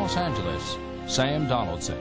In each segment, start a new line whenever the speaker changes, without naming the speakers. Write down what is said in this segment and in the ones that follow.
Los Angeles, Sam Donaldson.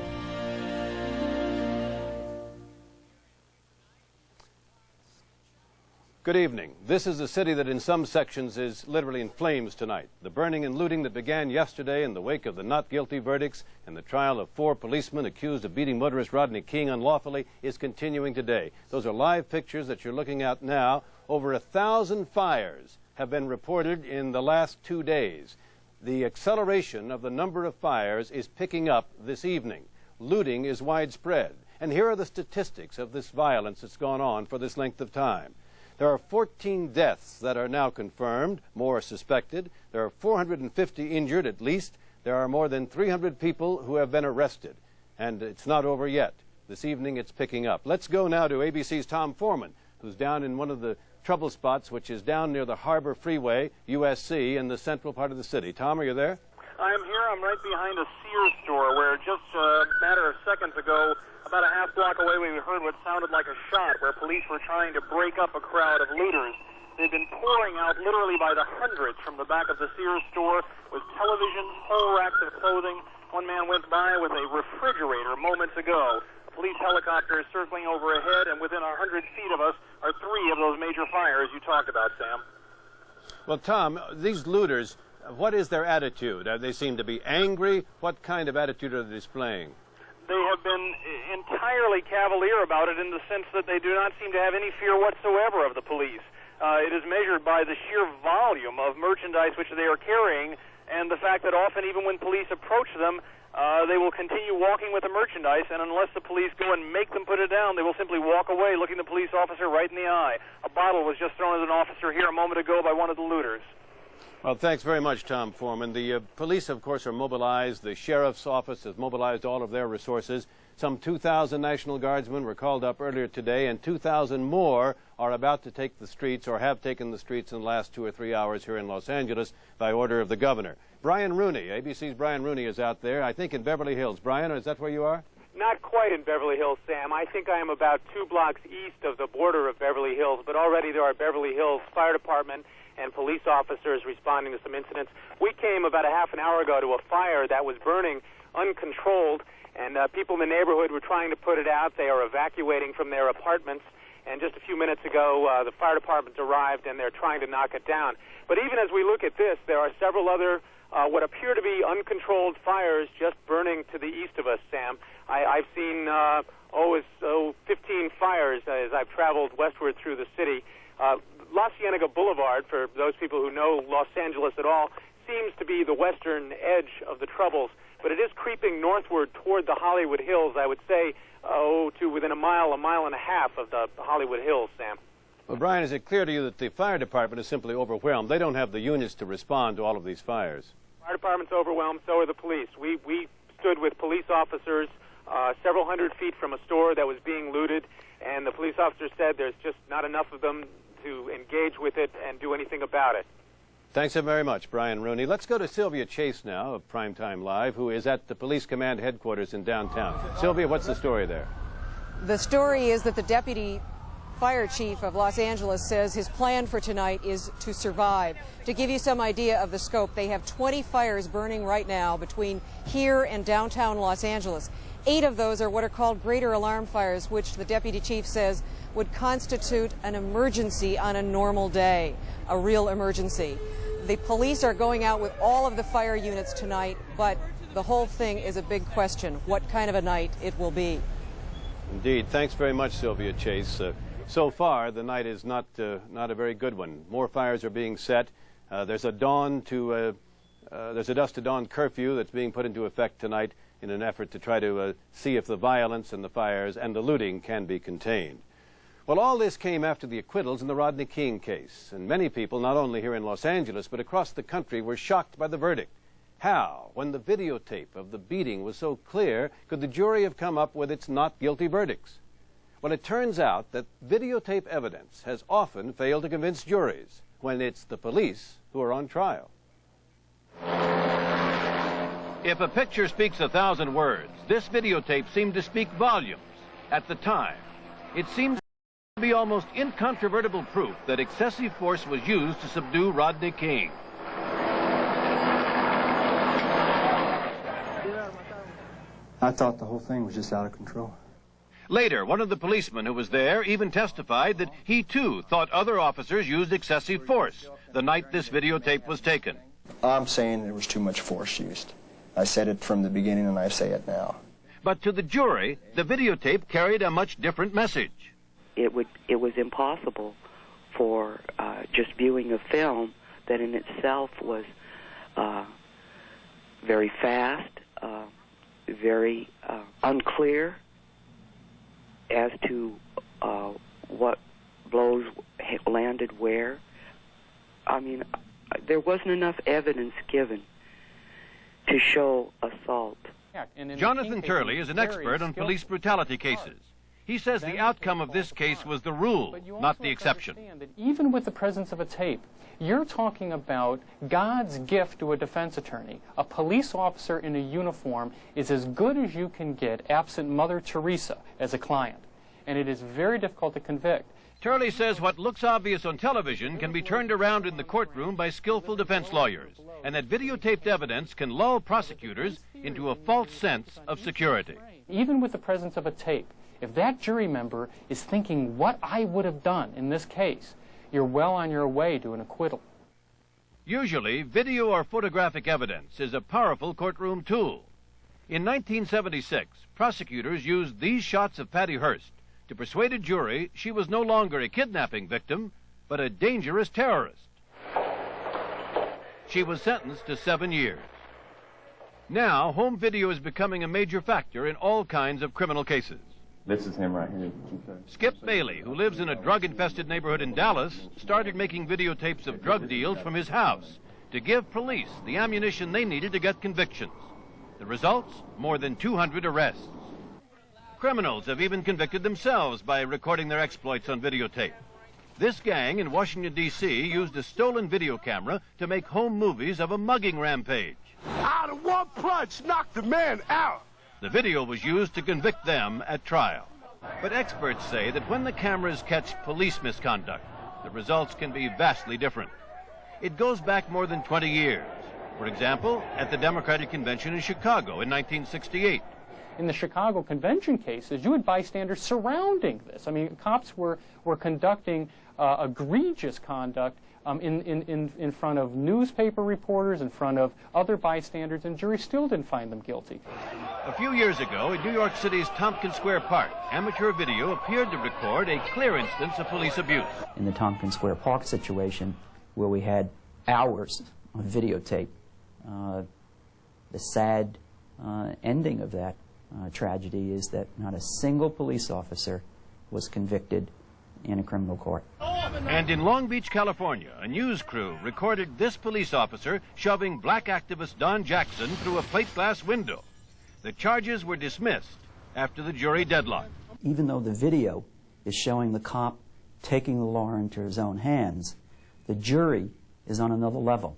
Good evening. This is a city that in some sections is literally in flames tonight. The burning and looting that began yesterday in the wake of the not guilty verdicts and the trial of 4 policemen accused of beating motorist Rodney King unlawfully is continuing today. Those are live pictures that you're looking at now. Over 1,000 fires have been reported in the last 2 days. The acceleration of the number of fires is picking up this evening. Looting is widespread. And here are the statistics of this violence that's gone on for this length of time. There are 14 deaths that are now confirmed, more suspected. There are 450 injured at least. There are more than 300 people who have been arrested. And it's not over yet. This evening it's picking up. Let's go now to ABC's Tom Foreman, who's down in one of the trouble spots, which is down near the Harbor Freeway, USC, in the central part of the city. Tom, are you there?
I'm here. I'm right behind a Sears store where just a matter of seconds ago, about a half block away, we heard what sounded like a shot where police were trying to break up a crowd of looters. They've been pouring out literally by the hundreds from the back of the Sears store with televisions, whole racks of clothing. One man went by with a refrigerator moments ago. A police helicopter is circling overhead, and within 100 feet of us are 3 of those major fires you talked about, Sam.
Well, Tom, these looters, what is their attitude? They seem to be angry. What kind of attitude are they displaying?
They have been entirely cavalier about it in the sense that they do not seem to have any fear whatsoever of the police. It is measured by the sheer volume of merchandise which they are carrying, and the fact that often even when police approach them, they will continue walking with the merchandise, and unless the police go and make them put it down, they will simply walk away looking the police officer right in the eye. A bottle was just thrown at an officer here a moment ago by one of the looters.
Well, thanks very much, Tom Foreman. The police, of course, are mobilized. The sheriff's office has mobilized all of their resources. Some 2,000 National Guardsmen were called up earlier today, and 2,000 more are about to take the streets or have taken the streets in the last 2 or 3 hours here in Los Angeles by order of the governor. Brian Rooney, ABC's Brian Rooney, is out there, I think in Beverly Hills. Brian, is that where you are?
Not quite in Beverly Hills, Sam. I think I am about 2 blocks east of the border of Beverly Hills, but already there are Beverly Hills Fire Department and police officers responding to some incidents. We came about a half an hour ago to a fire that was burning uncontrolled, and people in the neighborhood were trying to put it out. They are evacuating from their apartments, and just a few minutes ago, the fire department arrived, and they're trying to knock it down. But even as we look at this, there are several other what appear to be uncontrolled fires just burning to the east of us, Sam. I've seen 15 fires as I've traveled westward through the city. La Cienega Boulevard, for those people who know Los Angeles at all, seems to be the western edge of the troubles, but it is creeping northward toward the Hollywood Hills, I would say, to within a mile and a half of the Hollywood Hills, Sam.
Well, Brian, is it clear to you that the fire department is simply overwhelmed? They don't have the units to respond to all of these fires.
Fire department's overwhelmed, so are the police. We stood with police officers several hundred feet from a store that was being looted, and the police officer said there's just not enough of them to engage with it and do anything about it.
Thanks so very much, Brian Rooney. Let's go to Sylvia Chase now of Primetime Live, who is at the police command headquarters in downtown. Sylvia, what's the story there?
The story is that the deputy fire chief of Los Angeles says his plan for tonight is to survive. To give you some idea of the scope, they have 20 fires burning right now between here and downtown Los Angeles. 8 of those are what are called greater alarm fires, which the deputy chief says would constitute an emergency on a normal day, a real emergency. The police are going out with all of the fire units tonight, but the whole thing is a big question, what kind of a night it will be.
Indeed. Thanks very much, Sylvia Chase. So far, the night is not a very good one. More fires are being set. There's a dusk to dawn curfew that's being put into effect tonight in an effort to try to see if the violence and the fires and the looting can be contained. Well, all this came after the acquittals in the Rodney King case, and many people, not only here in Los Angeles, but across the country, were shocked by the verdict. How, when the videotape of the beating was so clear, could the jury have come up with its not guilty verdicts? Well, it turns out that videotape evidence has often failed to convince juries when it's the police who are on trial.
If a picture speaks 1,000 words, this videotape seemed to speak volumes. At the time, it seems to be almost incontrovertible proof that excessive force was used to subdue Rodney King.
I thought the whole thing was just out of control.
Later, one of the policemen who was there even testified that he too thought other officers used excessive force the night this videotape was taken.
I'm saying there was too much force used. I said it from the beginning and I say it now.
But to the jury, the videotape carried a much different message.
It was impossible for just viewing a film that in itself was very fast, very unclear as to what blows landed where. I mean, there wasn't enough evidence given to show assault.
Jonathan Turley is an expert on police brutality cases. He says the outcome of this case was the rule, not the exception.
Even with the presence of a tape, you're talking about God's gift to a defense attorney. A police officer in a uniform is as good as you can get absent Mother Teresa as a client. And it is very difficult to convict.
Turley says what looks obvious on television can be turned around in the courtroom by skillful defense lawyers, and that videotaped evidence can lull prosecutors into a false sense of security.
Even with the presence of a tape, if that jury member is thinking what I would have done in this case, you're well on your way to an acquittal.
Usually, video or photographic evidence is a powerful courtroom tool. In 1976, prosecutors used these shots of Patty Hearst to persuade a jury she was no longer a kidnapping victim, but a dangerous terrorist. She was sentenced to 7 years. Now, home video is becoming a major factor in all kinds of criminal cases.
This is him right here.
Skip Bailey, who lives in a drug-infested neighborhood in Dallas, started making videotapes of drug deals from his house to give police the ammunition they needed to get convictions. The results? More than 200 arrests. Criminals have even convicted themselves by recording their exploits on videotape. This gang in Washington, D.C. used a stolen video camera to make home movies of a mugging rampage.
Out of one punch, knocked the man out.
The video was used to convict them at trial. But experts say that when the cameras catch police misconduct, the results can be vastly different. It goes back more than 20 years. For example, at the Democratic Convention in Chicago in 1968.
In the Chicago Convention cases, you had bystanders surrounding this. I mean, cops were conducting egregious conduct in front of newspaper reporters, in front of other bystanders, and juries still didn't find them guilty.
A few years ago, in New York City's Tompkins Square Park, amateur video appeared to record a clear instance of police abuse.
In the Tompkins Square Park situation, where we had hours of videotape, the sad ending of that tragedy is that not a single police officer was convicted in a criminal court.
And in Long Beach, California, a news crew recorded this police officer shoving black activist Don Jackson through a plate glass window. The charges were dismissed after the jury deadlocked.
Even though the video is showing the cop taking the law into his own hands, the jury is on another level.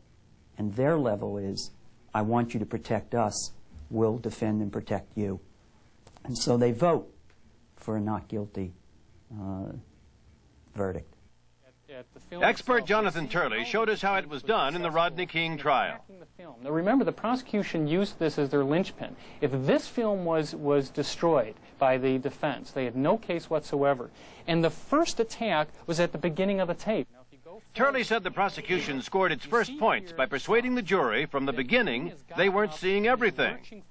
And their level is, I want you to protect us, we'll defend and protect you. And so they vote for a not guilty verdict.
Expert Jonathan Turley showed us how it was done in the Rodney King trial.
Now remember, the prosecution used this as their linchpin. If this film was destroyed by the defense, they had no case whatsoever. And the first attack was at the beginning of the tape.
Turley said the prosecution scored its first points by persuading the jury from the beginning they weren't seeing everything.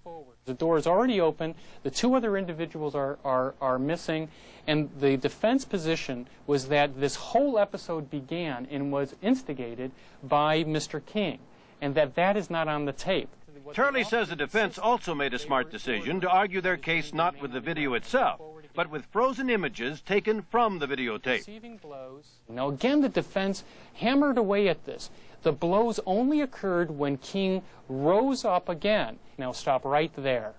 The door is already open, the two other individuals are missing, and the defense position was that this whole episode began and was instigated by Mr. King, and that is not on the tape.
Turley says the defense also made a smart decision to argue their case not with the video itself, but with frozen images taken from the videotape.
Now again, the defense hammered away at this. The blows only occurred when King rose up again. Now stop right there.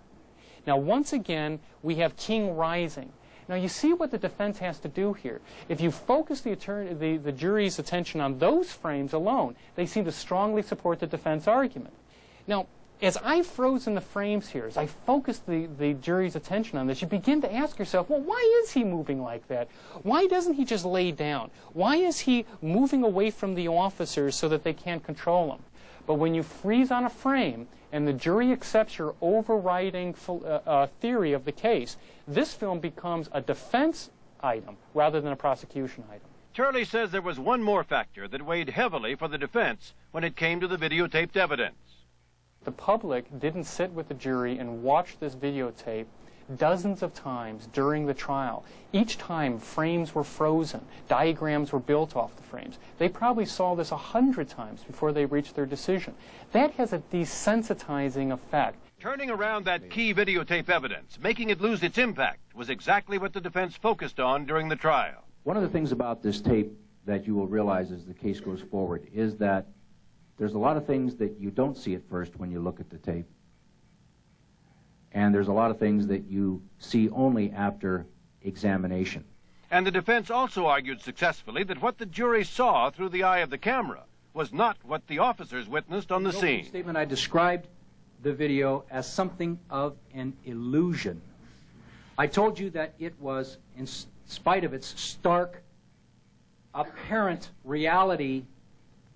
Now once again, we have King rising. Now you see what the defense has to do here. If you focus the jury's attention on those frames alone, they seem to strongly support the defense argument. Now, as I've frozen the frames here, as I focus the jury's attention on this, you begin to ask yourself, well, why is he moving like that? Why doesn't he just lay down? Why is he moving away from the officers so that they can't control him? But when you freeze on a frame and the jury accepts your overriding theory of the case, this film becomes a defense item rather than a prosecution item.
Turley says there was one more factor that weighed heavily for the defense when it came to the videotaped evidence.
The public didn't sit with the jury and watch this videotape dozens of times during the trial. Each time frames were frozen, diagrams were built off the frames. They probably saw this 100 times before they reached their decision. That has a desensitizing effect.
Turning around that key videotape evidence, making it lose its impact, was exactly what the defense focused on during the trial.
One of the things about this tape that you will realize as the case goes forward is that there's a lot of things that you don't see at first when you look at the tape. And there's a lot of things that you see only after examination.
And the defense also argued successfully that what the jury saw through the eye of the camera was not what the officers witnessed on the scene.
Statement, I described the video as something of an illusion. I told you that it was, in spite of its stark, apparent reality,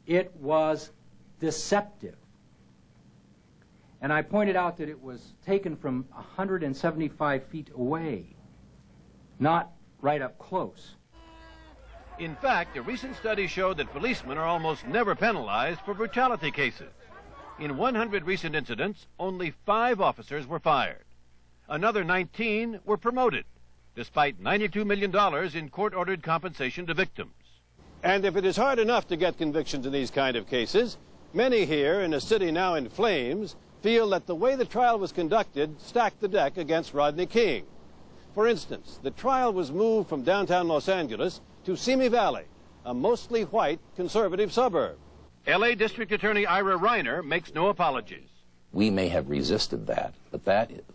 it was deceptive. And I pointed out that it was taken from 175 feet away, not right up close.
In fact, a recent study showed that policemen are almost never penalized for brutality cases. In 100 recent incidents, only 5 officers were fired. Another 19 were promoted, despite $92 million in court-ordered compensation to victims.
And if it is hard enough to get convictions in these kind of cases, many here in a city now in flames feel that the way the trial was conducted stacked the deck against Rodney King. For instance, the trial was moved from downtown Los Angeles to Simi Valley, a mostly white conservative suburb.
L.A. District Attorney Ira Reiner makes no apologies.
We may have resisted that, but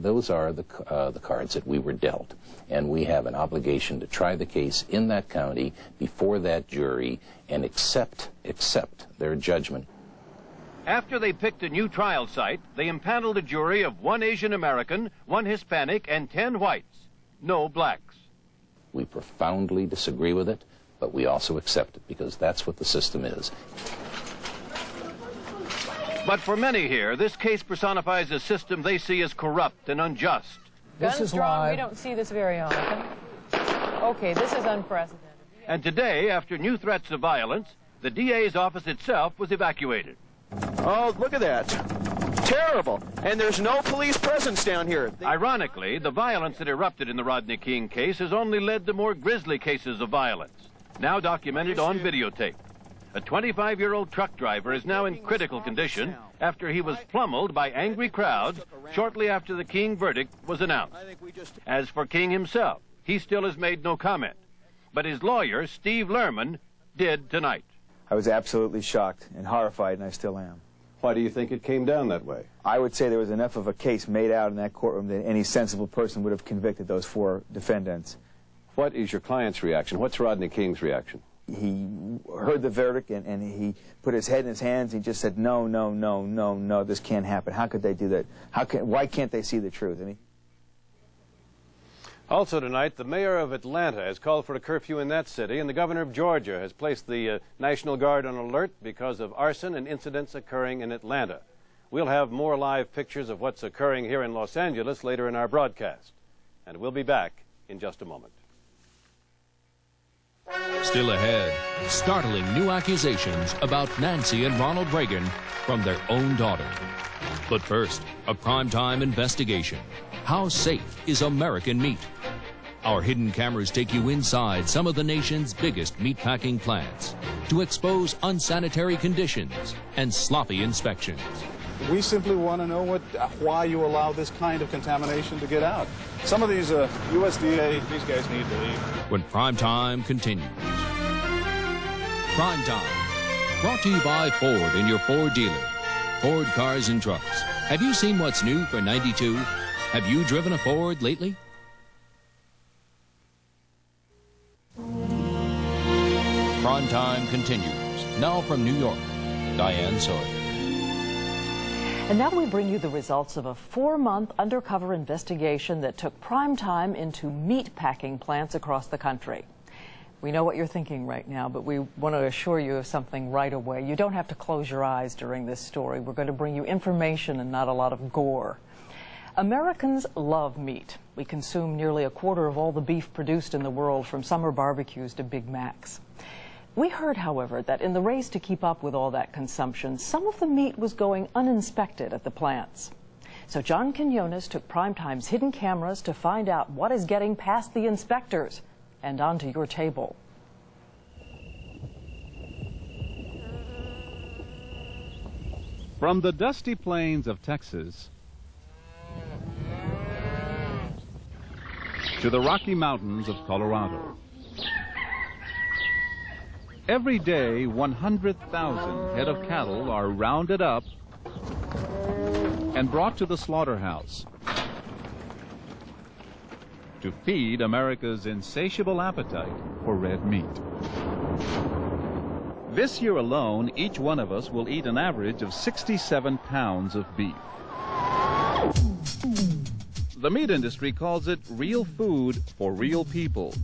those are the cards that we were dealt. And we have an obligation to try the case in that county before that jury and accept their judgment.
After they picked a new trial site, they impaneled a jury of 1 Asian American, 1 Hispanic, and 10 whites. No blacks.
We profoundly disagree with it, but we also accept it because that's what the system is.
But for many here, this case personifies a system they see as corrupt and unjust.
This is live. We don't see this very often. Okay, this is unprecedented.
And today, after new threats of violence, the DA's office itself was evacuated.
Oh, look at that. Terrible. And there's no police presence down here.
Ironically, the violence that erupted in the Rodney King case has only led to more grisly cases of violence, now documented on videotape. A 25-year-old truck driver is now in critical condition after he was pummeled by angry crowds shortly after the King verdict was announced. As for King himself, he still has made no comment. But his lawyer, Steve Lerman, did tonight.
I was absolutely shocked and horrified, and I still am.
Why do you think it came down that way?
I would say there was enough of a case made out in that courtroom that any sensible person would have convicted those 4 defendants.
What is your client's reaction? What's Rodney King's reaction?
He heard the verdict, and he put his head in his hands. He just said, no, no, no, no, no, this can't happen. How could they do that? Why can't they see the truth?
Also tonight, the mayor of Atlanta has called for a curfew in that city, and the governor of Georgia has placed the National Guard on alert because of arson and incidents occurring in Atlanta. We'll have more live pictures of what's occurring here in Los Angeles later in our broadcast, and we'll be back in just a moment.
Still ahead, startling new accusations about Nancy and Ronald Reagan from their own daughter. But first, a primetime investigation. How safe is American meat? Our hidden cameras take you inside some of the nation's biggest meatpacking plants to expose unsanitary conditions and sloppy inspections.
We simply want to know why you allow this kind of contamination to get out. Some of these USDA, these guys need to leave.
When Primetime continues. Primetime, brought to you by Ford and your Ford dealer. Ford Cars and Trucks. Have you seen what's new for '92? Have you driven a Ford lately? Primetime continues. Now from New York, Diane Sawyer.
And now we bring you the results of a 4-month undercover investigation that took Primetime into meat packing plants across the country. We know what you're thinking right now, but we want to assure you of something right away. You don't have to close your eyes during this story. We're going to bring you information and not a lot of gore. Americans love meat. We consume nearly a quarter of all the beef produced in the world, from summer barbecues to Big Macs. We heard, however, that in the race to keep up with all that consumption, some of the meat was going uninspected at the plants. So John Quinones took Primetime's hidden cameras to find out what is getting past the inspectors and onto your table.
From the dusty plains of Texas to the Rocky Mountains of Colorado, every day 100,000 head of cattle are rounded up and brought to the slaughterhouse to feed America's insatiable appetite for red meat. This year alone, each one of us will eat an average of 67 pounds of beef. The meat industry calls it real food for real people.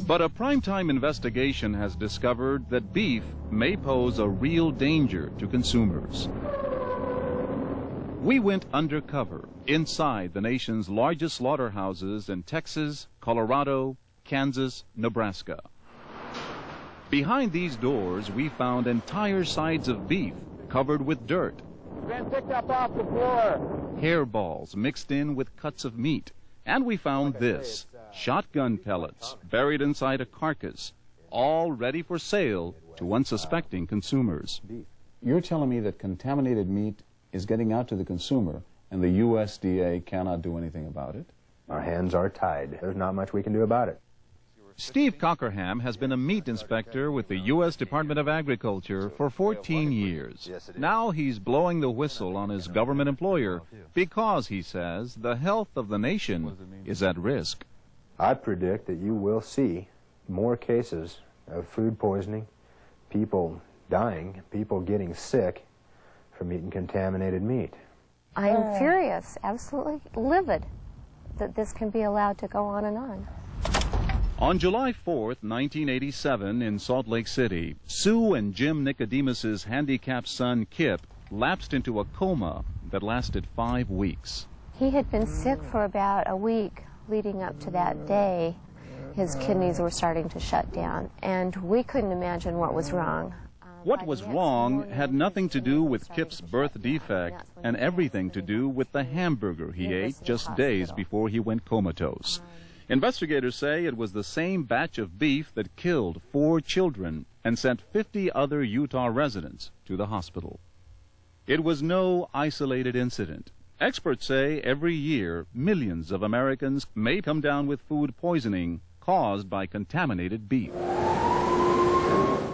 But a primetime investigation has discovered that beef may pose a real danger to consumers. We went undercover inside the nation's largest slaughterhouses in Texas, Colorado, Kansas, Nebraska. Behind these doors, we found entire sides of beef covered with dirt.
Been picked up off the floor.
Hairballs mixed in with cuts of meat. And we found this, shotgun pellets buried inside a carcass, all ready for sale to unsuspecting consumers.
You're telling me that contaminated meat is getting out to the consumer, and the USDA cannot do anything about it?
Our hands are tied. There's not much we can do about it.
Steve Cockerham has been a meat inspector with the U.S. Department of Agriculture for 14 years. Now he's blowing the whistle on his government employer because, he says, the health of the nation is at risk.
I predict that you will see more cases of food poisoning, people dying, people getting sick from eating contaminated meat.
I'm furious, absolutely livid that this can be allowed to go on and on.
On July 4th, 1987, in Salt Lake City, Sue and Jim Nicodemus's handicapped son, Kip, lapsed into a coma that lasted 5 weeks.
He had been sick for about a week leading up to that day. His kidneys were starting to shut down, and we couldn't imagine what was wrong.
What was wrong had nothing to do with Kip's birth defect and everything to do with the hamburger he ate just days before he went comatose. Investigators say it was the same batch of beef that killed 4 children and sent 50 other Utah residents to the hospital. It was no isolated incident. Experts say every year millions of Americans may come down with food poisoning caused by contaminated beef.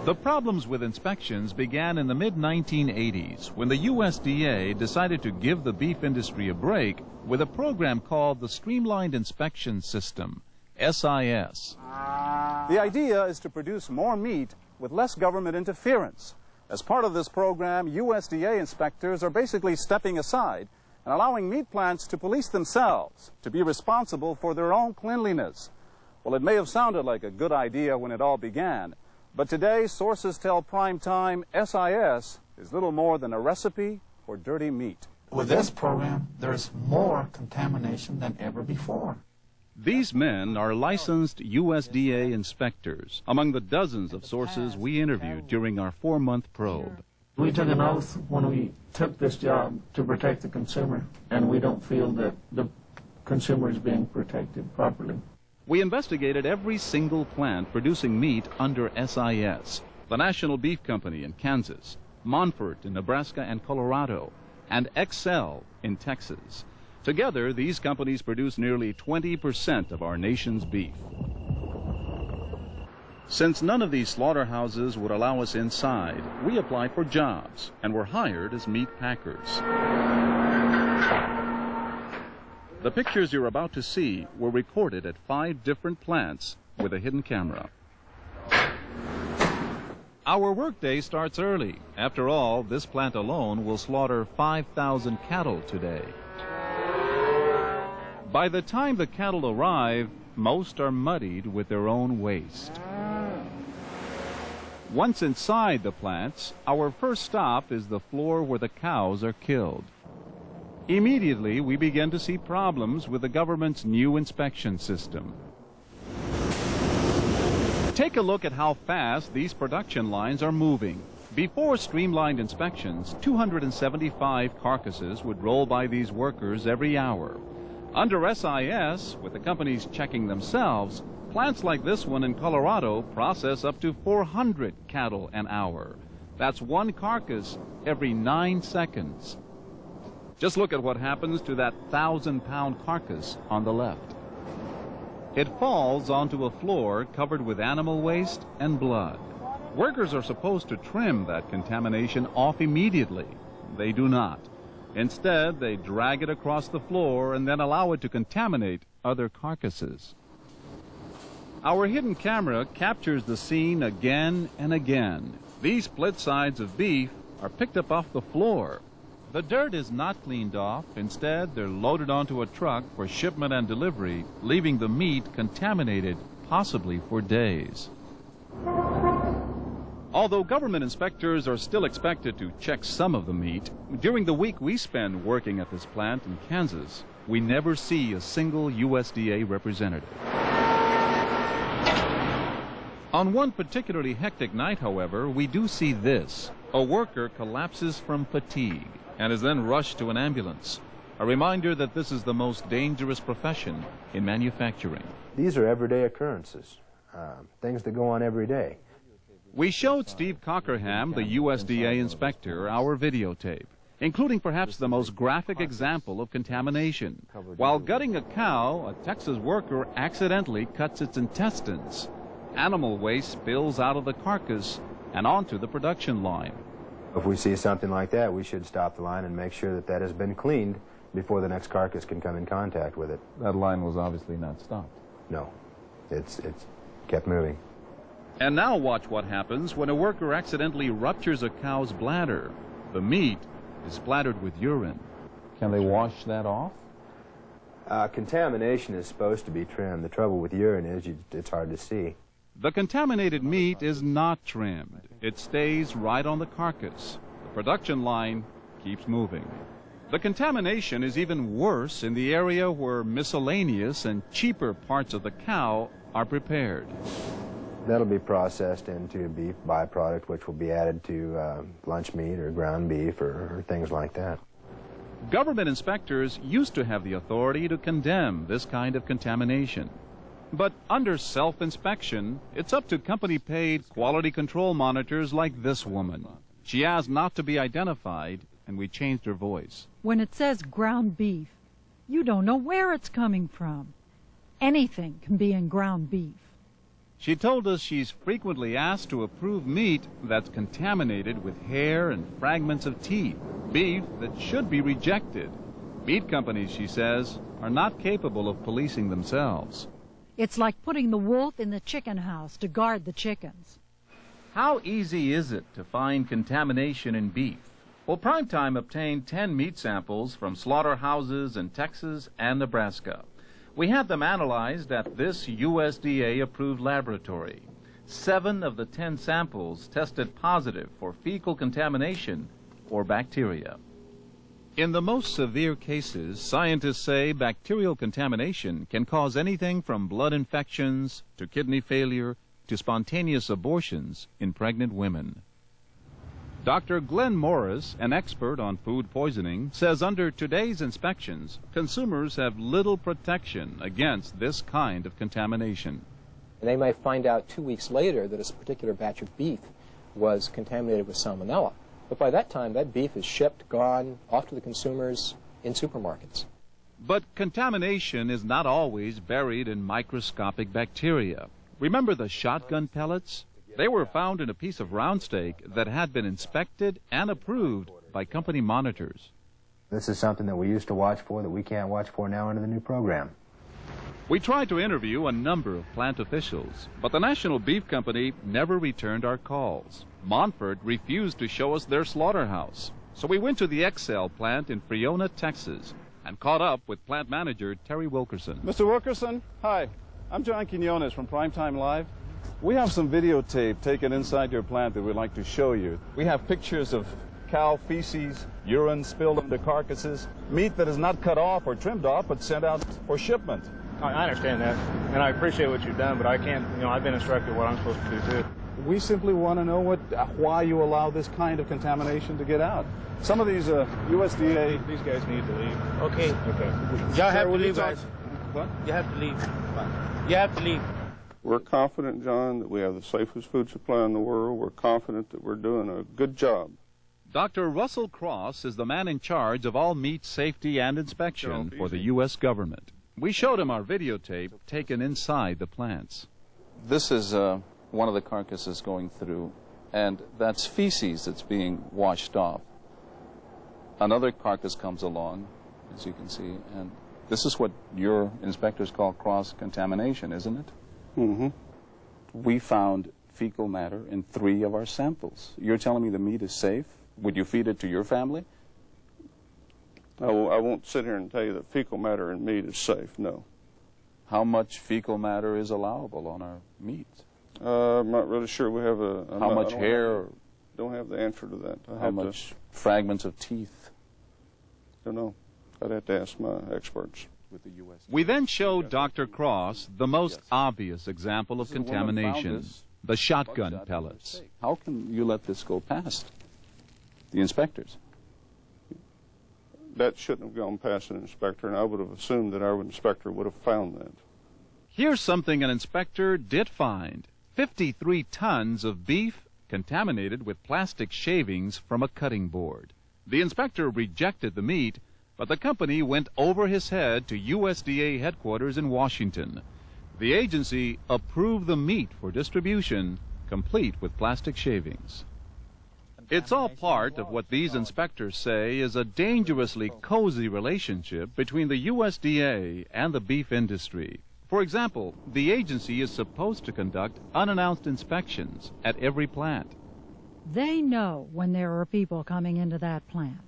The problems with inspections began in the mid-1980s when the USDA decided to give the beef industry a break with a program called the Streamlined Inspection System, SIS.
The idea is to produce more meat with less government interference. As part of this program, USDA inspectors are basically stepping aside and allowing meat plants to police themselves, to be responsible for their own cleanliness. Well, it may have sounded like a good idea when it all began, but today, sources tell Primetime SIS is little more than a recipe for dirty meat.
With this program, there's more contamination than ever before.
These men are licensed USDA inspectors, among the dozens of sources we interviewed during our 4-month probe.
We took an oath when we took this job to protect the consumer, and we don't feel that the consumer is being protected properly.
We investigated every single plant producing meat under SIS, the National Beef Company in Kansas, Monfort in Nebraska and Colorado, and Excel in Texas. Together, these companies produce nearly 20% of our nation's beef. Since none of these slaughterhouses would allow us inside, we applied for jobs and were hired as meat packers. The pictures you're about to see were recorded at 5 different plants with a hidden camera. Our workday starts early. After all, this plant alone will slaughter 5,000 cattle today. By the time the cattle arrive, most are muddied with their own waste. Once inside the plants, our first stop is the floor where the cows are killed. Immediately, we begin to see problems with the government's new inspection system. Take a look at how fast these production lines are moving. Before streamlined inspections, 275 carcasses would roll by these workers every hour. Under SIS, with the companies checking themselves, plants like this one in Colorado process up to 400 cattle an hour. That's one carcass every 9 seconds. Just look at what happens to that 1,000-pound carcass on the left. It falls onto a floor covered with animal waste and blood. Workers are supposed to trim that contamination off immediately. They do not. Instead, they drag it across the floor and then allow it to contaminate other carcasses. Our hidden camera captures the scene again and again. These split sides of beef are picked up off the floor. The dirt is not cleaned off. Instead, they're loaded onto a truck for shipment and delivery, leaving the meat contaminated, possibly for days. Although government inspectors are still expected to check some of the meat, during the week we spend working at this plant in Kansas, we never see a single USDA representative. On one particularly hectic night, however, we do see this. A worker collapses from fatigue and is then rushed to an ambulance. A reminder that this is the most dangerous profession in manufacturing.
These are everyday occurrences, things that go on every day.
We showed Steve Cockerham, the USDA inspector, our videotape, including perhaps the most graphic example of contamination. While gutting a cow, a Texas worker accidentally cuts its intestines. Animal waste spills out of the carcass and onto the production line.
If we see something like that, we should stop the line and make sure that that has been cleaned before the next carcass can come in contact with it.
That line was obviously not stopped.
No, it's kept moving.
And now watch what happens when a worker accidentally ruptures a cow's bladder. The meat is splattered with urine. Can they wash that off?
Contamination is supposed to be trimmed. The trouble with urine is it's hard to see.
The contaminated meat is not trimmed. It stays right on the carcass. The production line keeps moving. The contamination is even worse in the area where miscellaneous and cheaper parts of the cow are prepared.
That'll be processed into beef byproduct, which will be added to lunch meat or ground beef or things like that.
Government inspectors used to have the authority to condemn this kind of contamination. But under self-inspection, it's up to company-paid quality control monitors like this woman. She asked not to be identified, and we changed her voice.
When it says ground beef, you don't know where it's coming from. Anything can be in ground beef.
She told us she's frequently asked to approve meat that's contaminated with hair and fragments of teeth, beef that should be rejected. Meat companies, she says, are not capable of policing themselves.
It's like putting the wolf in the chicken house to guard the chickens.
How easy is it to find contamination in beef? Well, PrimeTime obtained 10 meat samples from slaughterhouses in Texas and Nebraska. We had them analyzed at this USDA-approved laboratory. 7 of the 10 samples tested positive for fecal contamination or bacteria. In the most severe cases, scientists say bacterial contamination can cause anything from blood infections to kidney failure to spontaneous abortions in pregnant women. Dr. Glenn Morris, an expert on food poisoning, says under today's inspections, consumers have little protection against this kind of contamination.
They might find out 2 weeks later that a particular batch of beef was contaminated with salmonella. But by that time, that beef is shipped, gone, off to the consumers in supermarkets.
But contamination is not always buried in microscopic bacteria. Remember the shotgun pellets? They were found in a piece of round steak that had been inspected and approved by company monitors.
This is something that we used to watch for that we can't watch for now under the new program.
We tried to interview a number of plant officials, but the National Beef Company never returned our calls. Montford refused to show us their slaughterhouse. So we went to the XL plant in Friona, Texas, and caught up with plant manager Terry Wilkerson.
Mr. Wilkerson, hi. I'm John Quinones from PrimeTime Live. We have some videotape taken inside your plant that we'd like to show you. We have pictures of cow feces, urine spilled on the carcasses, meat that is not cut off or trimmed off but sent out for shipment.
I understand that, and I appreciate what you've done, but I can't, I've been instructed what I'm supposed to do too.
We simply want to know why you allow this kind of contamination to get out. Some of these USDA...
These guys need to leave.
Okay. Y'all have to leave, guys. What? You have to leave. You have to leave.
We're confident, John, that we have the safest food supply in the world. We're confident that we're doing a good job.
Dr. Russell Cross is the man in charge of all meat safety and inspection for the U.S. government. We showed him our videotape taken inside the plants.
This is one of the carcasses going through, and that's feces that's being washed off. Another carcass comes along, as you can see, and this is what your inspectors call cross-contamination, isn't it?
Mm-hmm.
We found fecal matter in 3 of our samples. You're telling me the meat is safe? Would you feed it to your family?
I won't sit here and tell you that fecal matter in meat is safe, no.
How much fecal matter is allowable on our meat?
I'm not really sure we have a...
How much hair?
Don't have the answer to that.
How much fragments of teeth?
Don't know. I'd have to ask my experts.
We then showed Dr. Cross the most obvious example of contamination, the shotgun pellets.
How can you let this go past the inspectors?
That shouldn't have gone past an inspector, and I would have assumed that our inspector would have found that.
Here's something an inspector did find. 53 tons of beef contaminated with plastic shavings from a cutting board. The inspector rejected the meat, but the company went over his head to USDA headquarters in Washington. The agency approved the meat for distribution, complete with plastic shavings. It's all part of what these inspectors say is a dangerously cozy relationship between the USDA and the beef industry. For example, the agency is supposed to conduct unannounced inspections at every plant.
They know when there are people coming into that plant.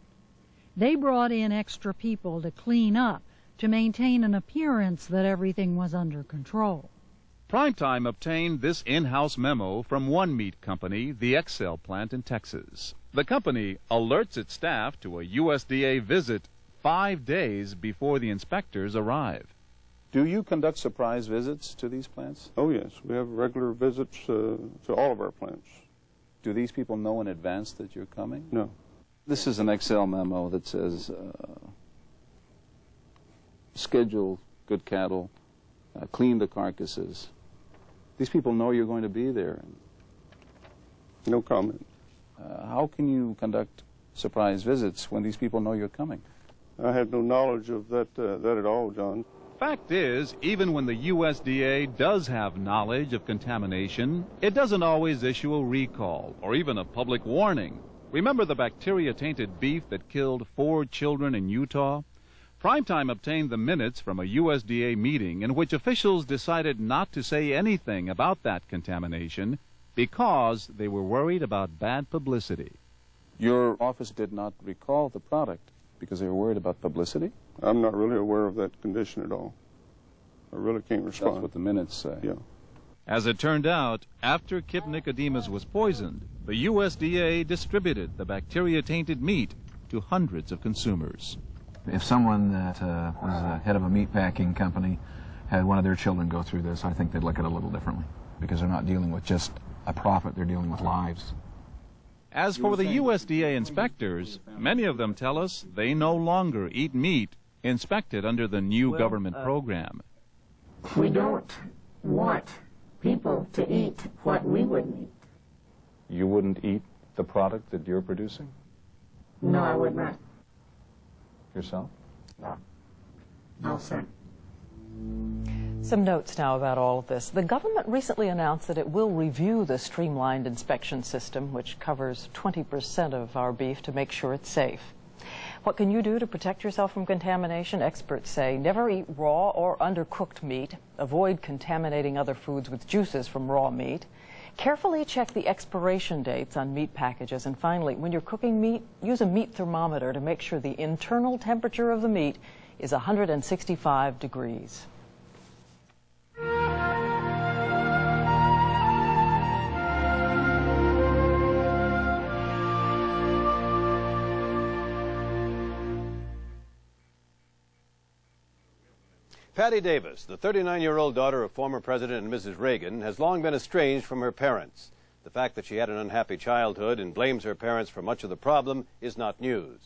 They brought in extra people to clean up, to maintain an appearance that everything was under control.
PrimeTime obtained this in-house memo from one meat company, the Excel plant in Texas. The company alerts its staff to a USDA visit 5 days before the inspectors arrive.
Do you conduct surprise visits to these plants?
Oh, yes. We have regular visits to all of our plants.
Do these people know in advance that you're coming?
No.
This is an Excel memo that says, schedule good cattle, clean the carcasses. These people know you're going to be there.
No comment.
How can you conduct surprise visits when these people know you're coming?
I had no knowledge of that at all, John.
Fact is, even when the USDA does have knowledge of contamination, it doesn't always issue a recall or even a public warning. Remember the bacteria-tainted beef that killed 4 children in Utah? PrimeTime obtained the minutes from a USDA meeting in which officials decided not to say anything about that contamination because they were worried about bad publicity.
Your office did not recall the product because they were worried about publicity?
I'm not really aware of that condition at all. I really can't respond.
That's what the minutes say.
Yeah.
As it turned out, after Kip Nicodemus was poisoned, the USDA distributed the bacteria-tainted meat to hundreds of consumers.
If someone that was the head of a meatpacking company had one of their children go through this, I think they'd look at it a little differently because they're not dealing with just a profit, they're dealing with lives.
As for the USDA inspectors, many of them tell us they no longer eat meat inspected under the new government program.
We don't want people to eat what we wouldn't eat.
You wouldn't eat the product that you're producing?
No, I would not.
Yourself?
No. No, sir.
Some notes now about all of this. The government recently announced that it will review the streamlined inspection system, which covers 20% of our beef, to make sure it's safe. What can you do to protect yourself from contamination? Experts say never eat raw or undercooked meat. Avoid contaminating other foods with juices from raw meat. Carefully check the expiration dates on meat packages. And finally, when you're cooking meat, use a meat thermometer to make sure the internal temperature of the meat is 165 degrees.
Patti Davis, the 39-year-old daughter of former President and Mrs. Reagan, has long been estranged from her parents. The fact that she had an unhappy childhood and blames her parents for much of the problem is not news.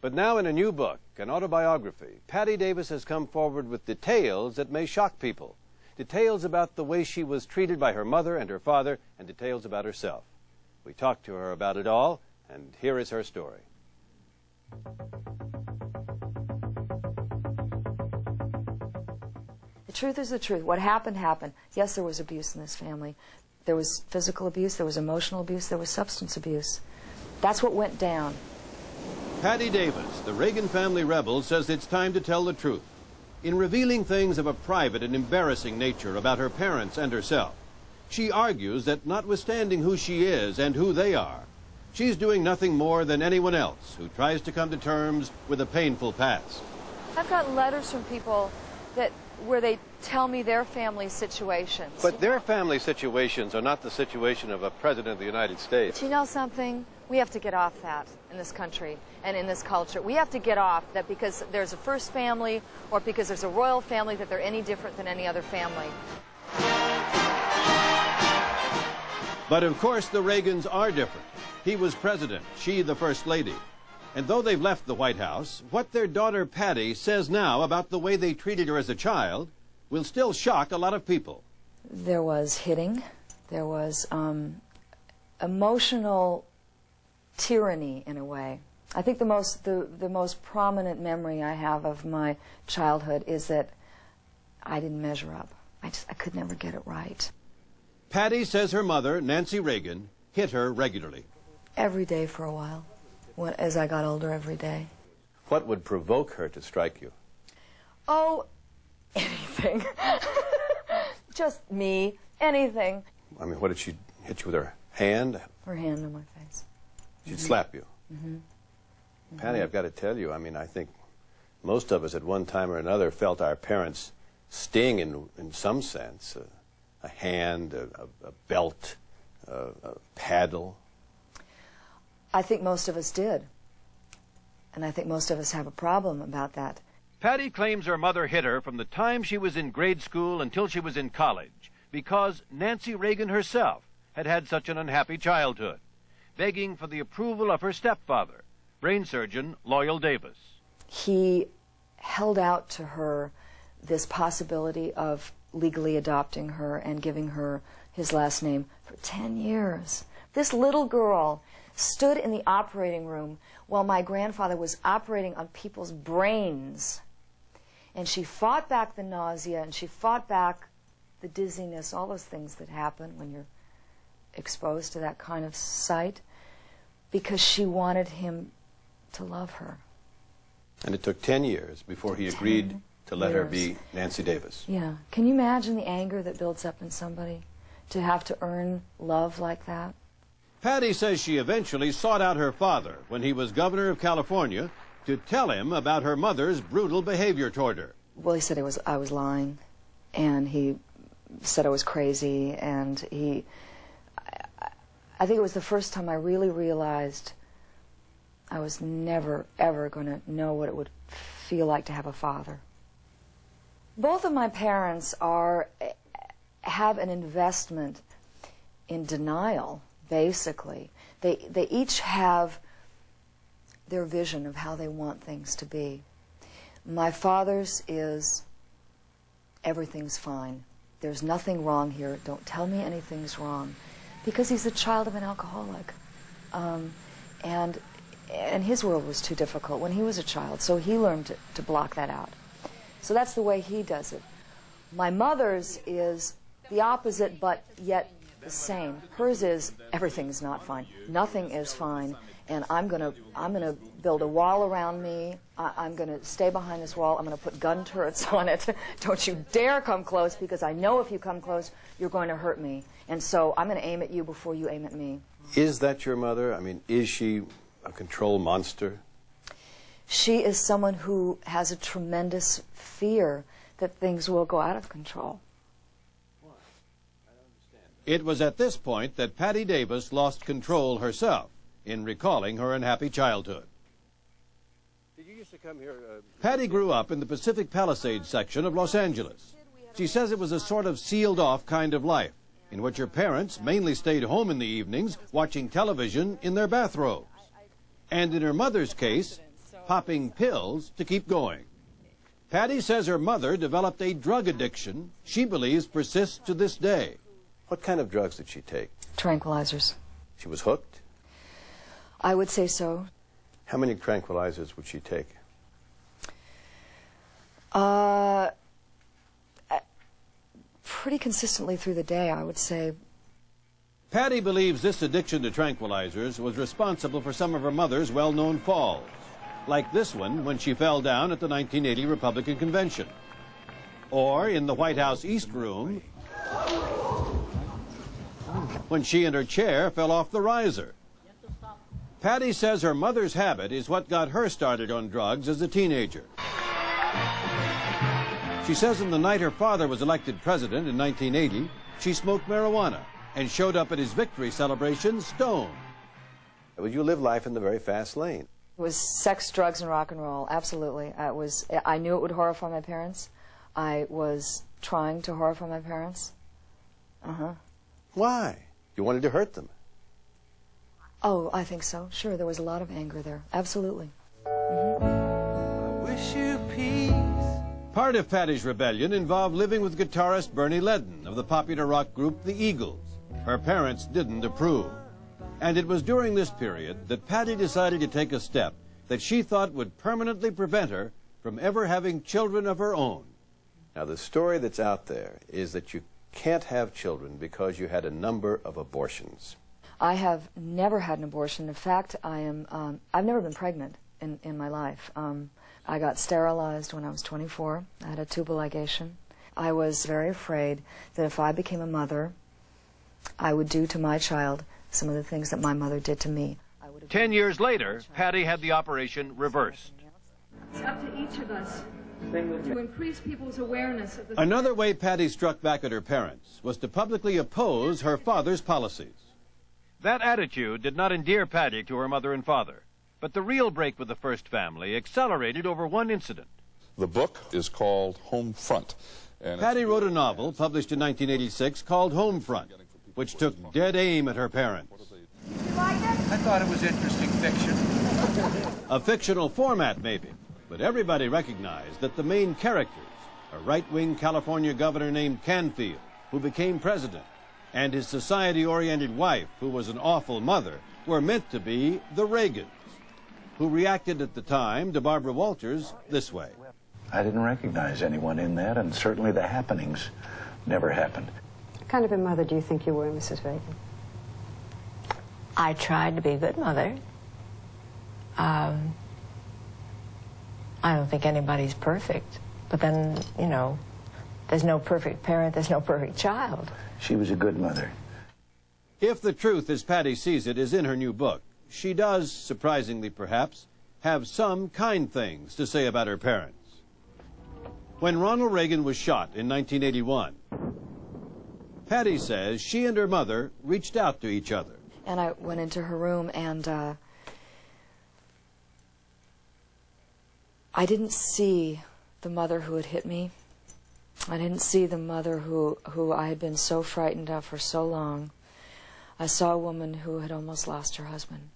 But now in a new book, an autobiography, Patti Davis has come forward with details that may shock people. Details about the way she was treated by her mother and her father, and details about herself. We talked to her about it all, and here is her story.
The truth is the truth. What happened, happened. Yes, there was abuse in this family. There was physical abuse, there was emotional abuse, there was substance abuse. That's what went down.
Patti Davis, the Reagan family rebel, says it's time to tell the truth. In revealing things of a private and embarrassing nature about her parents and herself, she argues that notwithstanding who she is and who they are, she's doing nothing more than anyone else who tries to come to terms with a painful past.
I've got letters from people where they tell me their family situations.
But their family situations are not the situation of a president of the United States.
But you know something? We have to get off that in this country and in this culture. We have to get off that because there's a first family or because there's a royal family that they're any different than any other family.
But of course the Reagans are different. He was president, she the first lady. And though they've left the White House, what their daughter Patti says now about the way they treated her as a child will still shock a lot of people.
There was hitting. There was emotional tyranny in a way. I think the most prominent memory I have of my childhood is that I didn't measure up. I could never get it right.
Patti says her mother, Nancy Reagan, hit her regularly.
Every day for a while. As I got older, every day.
What would provoke her to strike you?
Oh, anything. Just me, anything.
I mean, what did she hit you with her hand?
Her hand on my face.
She'd slap you.
Mm-hmm.
Patti, I've got to tell you, I mean, I think most of us at one time or another felt our parents sting in some sense. A hand, a belt, a paddle.
I think most of us did. And I think most of us have a problem about that.
Patti claims her mother hit her from the time she was in grade school until she was in college because Nancy Reagan herself had had such an unhappy childhood, begging for the approval of her stepfather, brain surgeon Loyal Davis.
He held out to her this possibility of legally adopting her and giving her his last name for 10 years. This little girl stood in the operating room while my grandfather was operating on people's brains. And she fought back the nausea and she fought back the dizziness, all those things that happen when you're exposed to that kind of sight, because she wanted him to love her.
And it took 10 years before he agreed to let her be Nancy Davis.
Yeah. Can you imagine the anger that builds up in somebody to have to earn love like that?
Patti says she eventually sought out her father when he was governor of California to tell him about her mother's brutal behavior toward her.
Well, he said I was lying, and he said I was crazy, and I think it was the first time I really realized I was never, ever going to know what it would feel like to have a father. Both of my parents have an investment in denial, basically. They each have their vision of how they want things to be. My father's is, everything's fine. There's nothing wrong here. Don't tell me anything's wrong. Because he's the child of an alcoholic. And his world was too difficult when he was a child, so he learned to block that out. So that's the way he does it. My mother's is the opposite, but yet the same. Hers is, everything's not fine. Nothing is fine, and I'm gonna build a wall around me. I'm gonna stay behind this wall. I'm gonna put gun turrets on it. Don't you dare come close, because I know if you come close, you're going to hurt me. And so I'm gonna aim at you before you aim at me.
Is that your mother? I mean, is she a control monster?
She is someone who has a tremendous fear that things will go out of control.
It was at this point that Patti Davis lost control herself in recalling her unhappy childhood. you used to come here? Patti grew up in the Pacific Palisades section of Los Angeles. She says it was a sort of sealed-off kind of life, in which her parents mainly stayed home in the evenings watching television in their bathrobes. And in her mother's case, popping pills to keep going. Patti says her mother developed a drug addiction she believes persists to this day. What kind of drugs did she take?
Tranquilizers.
She was hooked?
I would say so.
How many tranquilizers would she take?
Pretty consistently through the day, I would say.
Patti believes this addiction to tranquilizers was responsible for some of her mother's well-known falls, like this one when she fell down at the 1980 Republican Convention, or in the White House East Room when she and her chair fell off the riser. Patti says her mother's habit is what got her started on drugs as a teenager. She says on the night her father was elected president in 1980, she smoked marijuana and showed up at his victory celebration stoned. Would you live life in the very fast lane?
It was sex, drugs, and rock and roll, absolutely. I knew it would horrify my parents. I was trying to horrify my parents.
Why? You wanted to hurt them.
Oh, I think so. Sure, there was a lot of anger there. Absolutely.
I wish you peace. Part of Patti's rebellion involved living with guitarist Bernie Leadon of the popular rock group The Eagles. Her parents didn't approve. And it was during this period that Patti decided to take a step that she thought would permanently prevent her from ever having children of her own. Now, the story that's out there is that you can't have children because you had a number of abortions.
I have never had an abortion. In fact, I've never been pregnant in my life. I got sterilized when I was 24. I had a tubal ligation. I was very afraid that if I became a mother, I would do to my child some of the things that my mother did to me.
10 years later, Patti had the operation reversed.
It's up to each of us to increase people's awareness of the...
Another way Patti struck back at her parents was to publicly oppose her father's policies.
That attitude did not endear Patti to her mother and father. But the real break with the first family accelerated over one incident.
The book is called Home Front.
Patti wrote a novel published in 1986 called Home Front, which took dead aim at her parents.
You like it? I thought it was interesting fiction.
A fictional format, maybe, but everybody recognized that the main characters, a right-wing California governor named Canfield, who became president, and his society-oriented wife, who was an awful mother, were meant to be the Reagans, who reacted at the time to Barbara Walters this way.
I didn't recognize anyone in that, and certainly the happenings never happened.
What kind of a mother do you think you were, Mrs. Reagan?
I tried to be a good mother. I don't think anybody's perfect. But then, you know, there's no perfect parent, there's no perfect child.
She was a good mother.
If the truth as Patti sees it is in her new book, she does, surprisingly perhaps, have some kind things to say about her parents. When Ronald Reagan was shot in 1981, Patti says she and her mother reached out to each other.
And I went into her room, and I didn't see the mother who had hit me. I didn't see the mother who I had been so frightened of for so long. I saw a woman who had almost lost her husband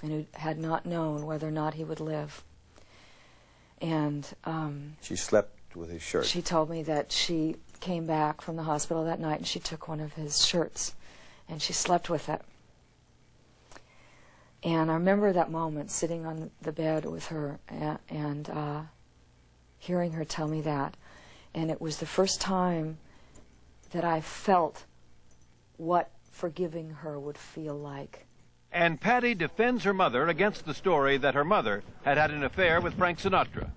and who had not known whether or not he would live. And
she slept with his shirt.
She told me that she came back from the hospital that night and she took one of his shirts and she slept with it. And I remember that moment, sitting on the bed with her and hearing her tell me that. And it was the first time that I felt what forgiving her would feel like.
And Patti defends her mother against the story that her mother had had an affair with Frank Sinatra.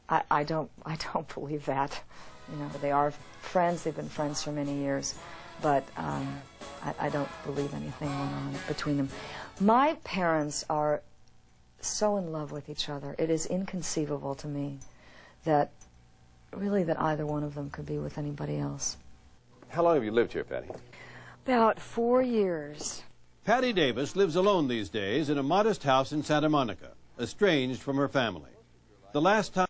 I don't believe that. You know, they are friends. They've been friends for many years, but I don't believe anything went on between them. My parents are so in love with each other. It is inconceivable to me that really that either one of them could be with anybody else.
How long have you lived here, Patti?
About 4 years.
Patti Davis lives alone these days in a modest house in Santa Monica, estranged from her family. The last time